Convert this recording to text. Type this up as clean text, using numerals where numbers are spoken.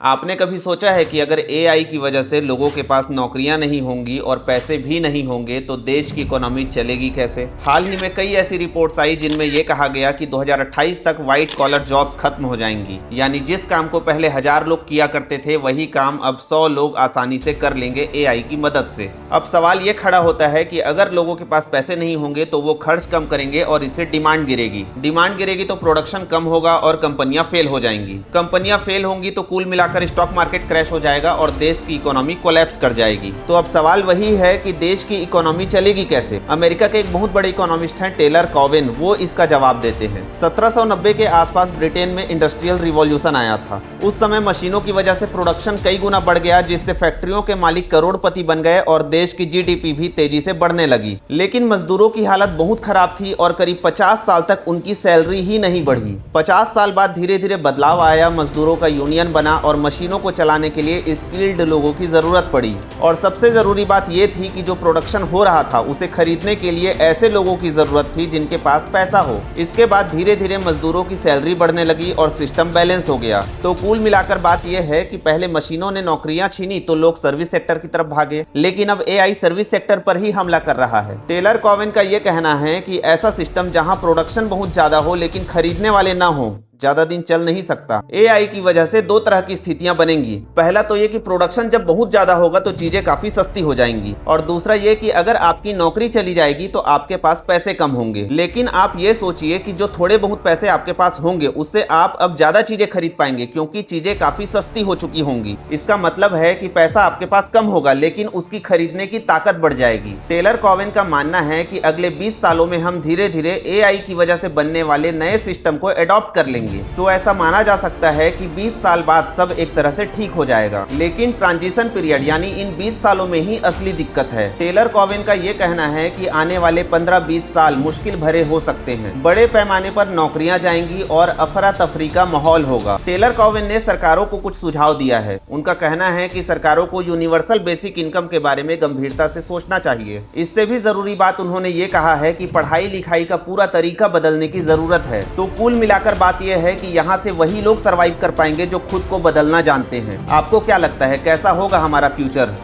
आपने कभी सोचा है कि अगर एआई की वजह से लोगों के पास नौकरियां नहीं होंगी और पैसे भी नहीं होंगे तो देश की इकोनॉमी चलेगी कैसे? हाल ही में कई ऐसी रिपोर्ट्स आई जिनमें यह कहा गया कि 2028 तक व्हाइट कॉलर जॉब्स खत्म हो जाएंगी, यानी जिस काम को पहले 1000 लोग किया करते थे वही काम अब 100 लोग आसानी से कर लेंगे एआई की मदद से। अब सवाल ये खड़ा होता है कि अगर लोगों के पास पैसे नहीं होंगे तो वो खर्च कम करेंगे और इससे डिमांड गिरेगी तो प्रोडक्शन कम होगा और कंपनियां फेल हो जाएंगी। कंपनियां फेल होंगी तो कुल मिलाकर स्टॉक मार्केट क्रैश हो जाएगा और देश की इकोनॉमी कोलैप्स कर जाएगी। तो अब सवाल वही है कि देश की इकोनॉमी चलेगी कैसे? अमेरिका के एक बहुत बड़े इकोनॉमिस्ट हैं टेलर कॉविन, वो इसका जवाब देते हैं। 1790 के आसपास ब्रिटेन में इंडस्ट्रियल रिवॉल्यूशन आया था। उस समय मशीनों की वजह से प्रोडक्शन कई गुना बढ़ गया, जिससे फैक्ट्रियों के मालिक करोड़पति बन गए और देश की जीडीपी भी तेजी से बढ़ने लगी। लेकिन मजदूरों की हालत बहुत खराब थी और करीब 50 साल तक उनकी सैलरी ही नहीं बढ़ी। 50 साल बाद धीरे धीरे बदलाव आया, मजदूरों का यूनियन बना और मशीनों को चलाने के लिए स्किल्ड लोगों की जरूरत पड़ी। और सबसे जरूरी बात यह थी कि जो प्रोडक्शन हो रहा था उसे खरीदने के लिए ऐसे लोगों की जरूरत थी जिनके पास पैसा हो। इसके बाद धीरे धीरे मजदूरों की सैलरी बढ़ने लगी और सिस्टम बैलेंस हो गया। तो कुल मिलाकर बात यह है कि पहले मशीनों ने नौकरियां छीनी तो लोग सर्विस सेक्टर की तरफ भागे, लेकिन अब एआई सर्विस सेक्टर पर ही हमला कर रहा है। टेलर कॉविन का यह कहना है कि ऐसा सिस्टम जहां प्रोडक्शन बहुत ज्यादा हो लेकिन खरीदने वाले ना हो, ज्यादा दिन चल नहीं सकता। एआई की वजह से दो तरह की स्थितियां बनेंगी। पहला तो ये कि प्रोडक्शन जब बहुत ज्यादा होगा तो चीजें काफी सस्ती हो जाएंगी, और दूसरा ये कि अगर आपकी नौकरी चली जाएगी तो आपके पास पैसे कम होंगे। लेकिन आप ये सोचिए कि जो थोड़े बहुत पैसे आपके पास होंगे उससे आप अब ज्यादा चीजें खरीद पाएंगे, क्योंकि चीजें काफी सस्ती हो चुकी होंगी। इसका मतलब है कि पैसा आपके पास कम होगा लेकिन उसकी खरीदने की ताकत बढ़ जाएगी। टेलर कॉविन का मानना है कि अगले 20 सालों में हम धीरे धीरे एआई की वजह से बनने वाले नए सिस्टम को एडॉप्ट कर लेंगे। तो ऐसा माना जा सकता है कि 20 साल बाद सब एक तरह से ठीक हो जाएगा। लेकिन ट्रांजिशन पीरियड यानी इन 20 सालों में ही असली दिक्कत है। टेलर कॉविन का ये कहना है कि आने वाले 15-20 साल मुश्किल भरे हो सकते हैं। बड़े पैमाने पर नौकरियां जाएंगी और अफरा तफरी का माहौल होगा। टेलर कॉविन ने सरकारों को कुछ सुझाव दिया है। उनका कहना है कि सरकारों को यूनिवर्सल बेसिक इनकम के बारे में गंभीरता से सोचना चाहिए। इससे भी जरूरी बात उन्होंने ये कहा है कि पढ़ाई लिखाई का पूरा तरीका बदलने की जरूरत है। तो कुल मिलाकर बात यह है कि यहाँ से वही लोग सरवाइव कर पाएंगे जो खुद को बदलना जानते हैं। आपको क्या लगता है, कैसा होगा हमारा फ्यूचर?